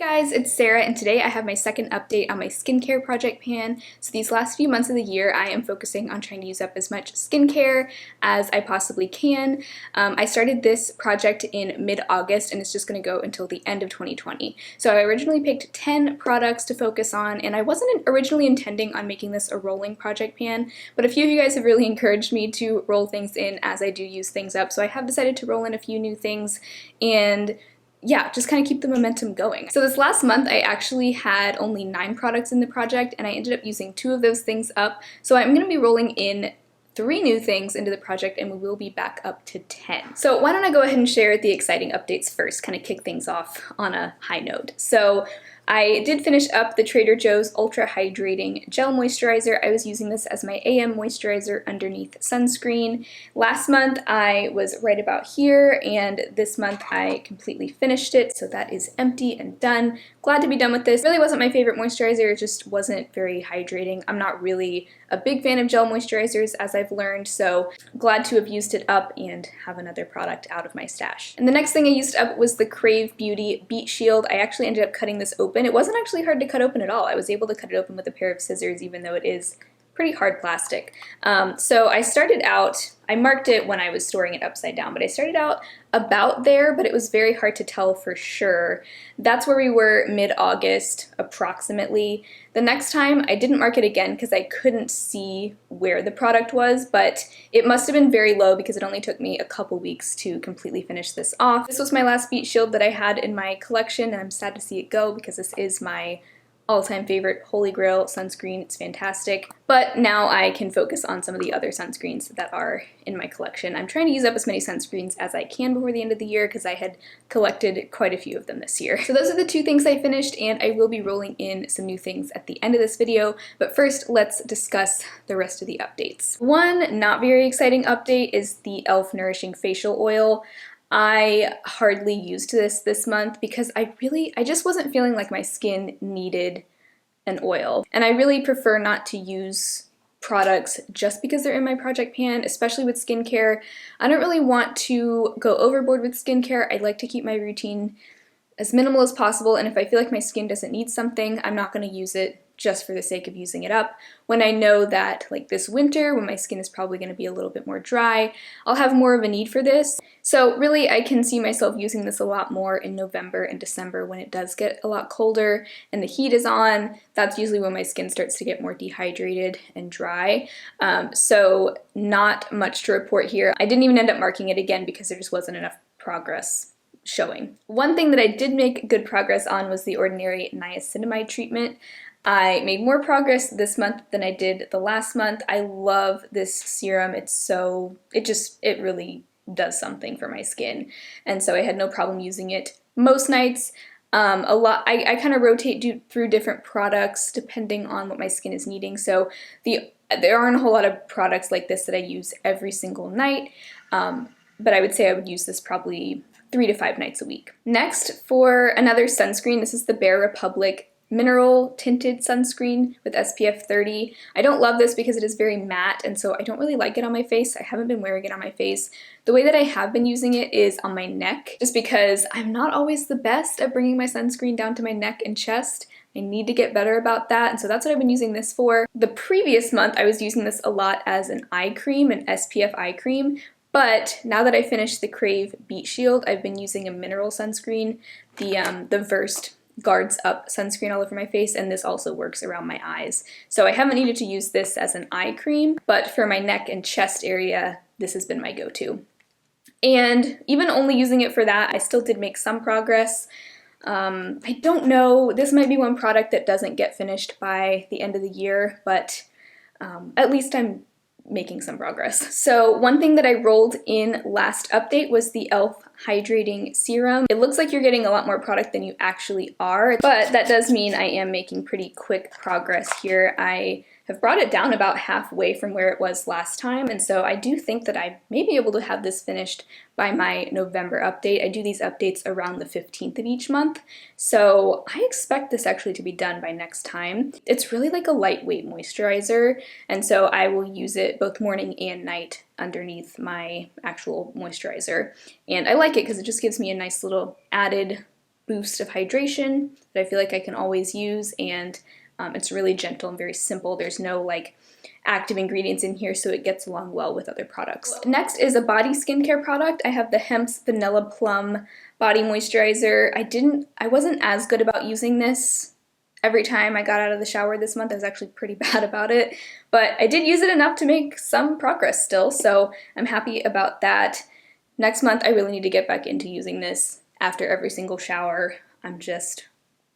Guys, it's Sarah, and today I have my second update on my skincare project pan. So these last few months of the year, I am focusing on trying to use up as much skincare as I possibly can. I started this project in mid-August, and it's just going to go until the end of 2020. So I originally picked 10 products to focus on, and I wasn't originally intending on making this a rolling project pan, but a few of you guys have really encouraged me to roll things in as I do use things up. So I have decided to roll in a few new things, and yeah, just kind of keep the momentum going. So this last month, I actually had only 9 products in the project, and I ended up using 2 of those things up. So I'm going to be rolling in 3 new things into the project, and we will be back up to 10. So why don't I go ahead and share the exciting updates first, kind of kick things off on a high note. So I did finish up the Trader Joe's Ultra-Hydrating Gel Moisturizer. I was using this as my AM moisturizer underneath sunscreen. Last month I was right about here, and this month I completely finished it, so that is empty and done. Glad to be done with this. It really wasn't my favorite moisturizer, it just wasn't very hydrating. I'm not really a big fan of gel moisturizers, as I've learned, so glad to have used it up and have another product out of my stash. And the next thing I used up was the Krave Beauty Beet Shield. I actually ended up cutting this open. It wasn't actually hard to cut open at all. I was able to cut it open with a pair of scissors, even though it is pretty hard plastic. So I started out, I marked it when I was storing it upside down, but I started out about there, but it was very hard to tell for sure. That's where we were mid-August, approximately. The next time, I didn't mark it again because I couldn't see where the product was, but it must have been very low because it only took me a couple weeks to completely finish this off. This was my last Beet Shield that I had in my collection, and I'm sad to see it go because this is my all-time favorite holy grail sunscreen. It's fantastic. But now I can focus on some of the other sunscreens that are in my collection. I'm trying to use up as many sunscreens as I can before the end of the year because I had collected quite a few of them this year. So those are the 2 things I finished, and I will be rolling in some new things at the end of this video. But first, let's discuss the rest of the updates. One not very exciting update is the e.l.f. Nourishing Facial Oil. I hardly used this month because I just wasn't feeling like my skin needed an oil. And I really prefer not to use products just because they're in my project pan, especially with skincare. I don't really want to go overboard with skincare. I like to keep my routine as minimal as possible, and if I feel like my skin doesn't need something, I'm not going to use it just for the sake of using it up. When I know that, like this winter, when my skin is probably going to be a little bit more dry, I'll have more of a need for this. So really, I can see myself using this a lot more in November and December when it does get a lot colder and the heat is on. That's usually when my skin starts to get more dehydrated and dry. So not much to report here. I didn't even end up marking it again because there just wasn't enough progress showing. One thing that I did make good progress on was the Ordinary Niacinamide treatment. I made more progress this month than I did the last month. I love this serum. It really does something for my skin. And so I had no problem using it most nights. I kind of rotate through different products depending on what my skin is needing. So there aren't a whole lot of products like this that I use every single night. But I would say I would use this probably 3 to 5 nights a week. Next, for another sunscreen, this is the Bare Republic Mineral Tinted Sunscreen with SPF 30. I don't love this because it is very matte, and so I don't really like it on my face. I haven't been wearing it on my face. The way that I have been using it is on my neck, just because I'm not always the best at bringing my sunscreen down to my neck and chest. I need to get better about that, and so that's what I've been using this for. The previous month, I was using this a lot as an eye cream, an SPF eye cream, but now that I finished the Krave Beet Shield, I've been using a mineral sunscreen, the Versed Guards Up sunscreen all over my face, and this also works around my eyes. So I haven't needed to use this as an eye cream, but for my neck and chest area, this has been my go-to. And even only using it for that, I still did make some progress. I don't know, this might be one product that doesn't get finished by the end of the year, but at least I'm making some progress. So one thing that I rolled in last update was the e.l.f. Hydrating Serum. It looks like you're getting a lot more product than you actually are, but that does mean I am making pretty quick progress here. I have brought it down about halfway from where it was last time, and so I do think that I may be able to have this finished by my November update. I do these updates around the 15th of each month, so I expect this actually to be done by next time. It's really like a lightweight moisturizer, and so I will use it both morning and night underneath my actual moisturizer. And I like it because it just gives me a nice little added boost of hydration that I feel like I can always use, and it's really gentle and very simple. There's no like active ingredients in here, so it gets along well with other products. Next is a body skincare product. I have the Hempz Vanilla Plum Body Moisturizer. I wasn't as good about using this every time I got out of the shower this month. I was actually pretty bad about it, but I did use it enough to make some progress still, so I'm happy about that. Next month, I really need to get back into using this after every single shower.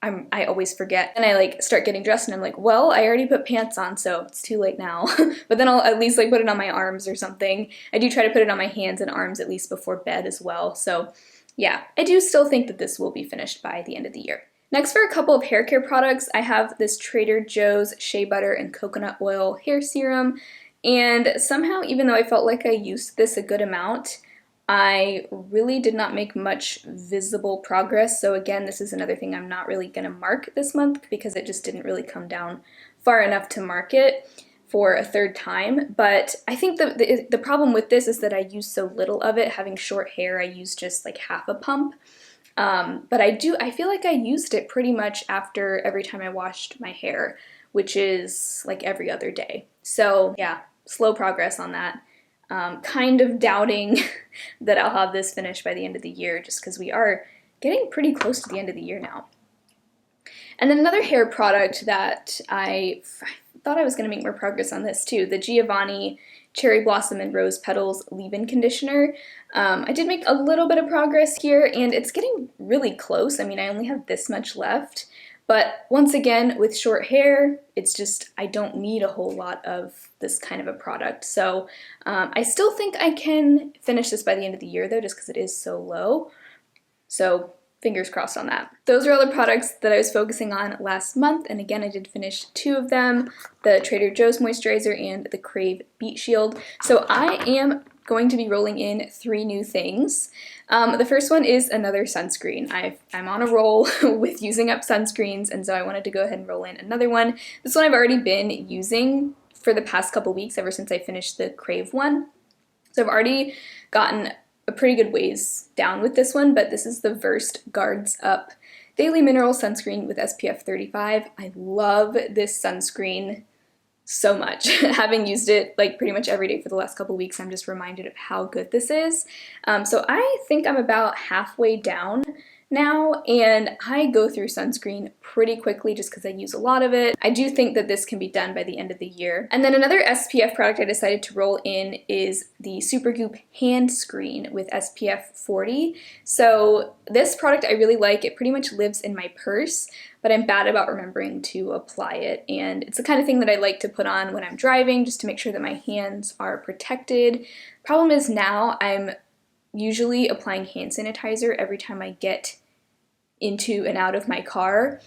I always forget, and I like start getting dressed and I'm like, well, I already put pants on, so it's too late now. But then I'll at least like put it on my arms or something. I do try to put it on my hands and arms at least before bed as well. So yeah, I do still think that this will be finished by the end of the year. Next, for a couple of hair care products, I have this Trader Joe's Shea Butter and Coconut Oil Hair Serum, and somehow, even though I felt like I used this a good amount, I really did not make much visible progress. So again, this is another thing I'm not really going to mark this month because it just didn't really come down far enough to mark it for a third time. But I think the problem with this is that I use so little of it. Having short hair, I use just like half a pump. But I feel like I used it pretty much after every time I washed my hair, which is like every other day. So yeah, slow progress on that. Kind of doubting that I'll have this finished by the end of the year, just because we are getting pretty close to the end of the year now. And then another hair product that I thought I was going to make more progress on this too, the Giovanni Cherry Blossom and Rose Petals Leave-In Conditioner. I did make a little bit of progress here, and it's getting really close. I mean, I only have this much left. But once again, with short hair, it's just, I don't need a whole lot of this kind of a product. So I still think I can finish this by the end of the year though, just because it is so low. So fingers crossed on that. Those are all the products that I was focusing on last month. And again, I did finish 2 of them, the Trader Joe's Moisturizer and the Krave Beet Shield. So I am going to be rolling in 3 new things. The first one is another sunscreen. I'm on a roll with using up sunscreens, and so I wanted to go ahead and roll in another one. This one I've already been using for the past couple weeks, ever since I finished the Krave one. So I've already gotten a pretty good ways down with this one, but this is the Versed Guards Up Daily Mineral Sunscreen with SPF 35. I love this sunscreen so much. Having used it like pretty much every day for the last couple weeks, I'm just reminded of how good this is. So I think I'm about halfway down now, and I go through sunscreen pretty quickly just because I use a lot of it. I do think that this can be done by the end of the year. And then another SPF product I decided to roll in is the Supergoop hand screen with SPF 40. So this product I really like. It pretty much lives in my purse, but I'm bad about remembering to apply it, and it's the kind of thing that I like to put on when I'm driving just to make sure that my hands are protected. Problem is now I'm usually applying hand sanitizer every time I get into and out of my car,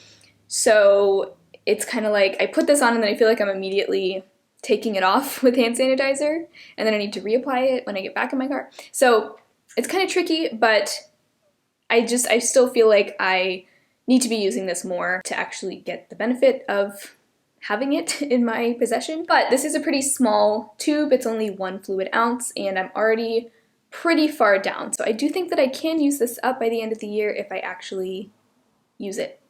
so it's kind of like I put this on and then I feel like I'm immediately taking it off with hand sanitizer, and then I need to reapply it when I get back in my car. So it's kind of tricky, but I still feel like I need to be using this more to actually get the benefit of having it in my possession. But this is a pretty small tube. It's only 1 fluid ounce, and I'm already pretty far down. So I do think that I can use this up by the end of the year if I actually use it.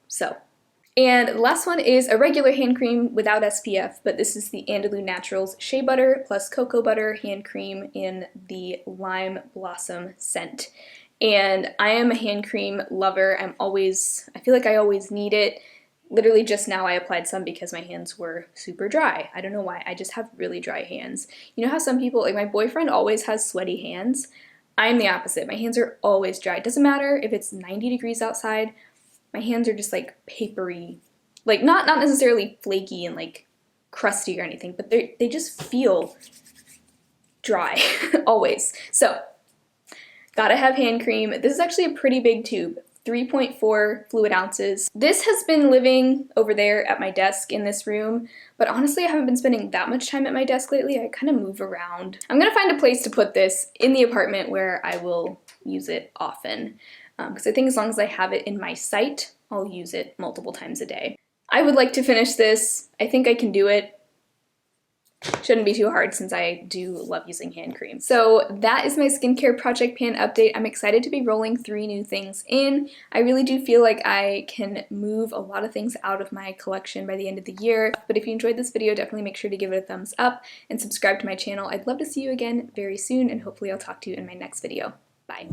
And the last one is a regular hand cream without SPF, but this is the Andalou Naturals Shea Butter plus Cocoa Butter hand cream in the Lime Blossom scent. And I am a hand cream lover. I feel like I always need it. Literally just now I applied some because my hands were super dry. I don't know why, I just have really dry hands. You know how some people, like my boyfriend always has sweaty hands? I'm the opposite. My hands are always dry. It doesn't matter if it's 90 degrees outside, my hands are just like papery. Like not necessarily flaky and like crusty or anything, but they just feel dry, always. So, gotta have hand cream. This is actually a pretty big tube. 3.4 fluid ounces. This has been living over there at my desk in this room, but honestly I haven't been spending that much time at my desk lately. I kind of move around. I'm gonna find a place to put this in the apartment where I will use it often, because I think as long as I have it in my sight, I'll use it multiple times a day. I would like to finish this. I think I can do it. Shouldn't be too hard since I do love using hand cream. So that is my skincare project pan update. I'm excited to be rolling 3 new things in. I really do feel like I can move a lot of things out of my collection by the end of the year. But if you enjoyed this video, definitely make sure to give it a thumbs up and subscribe to my channel. I'd love to see you again very soon, and hopefully I'll talk to you in my next video. Bye.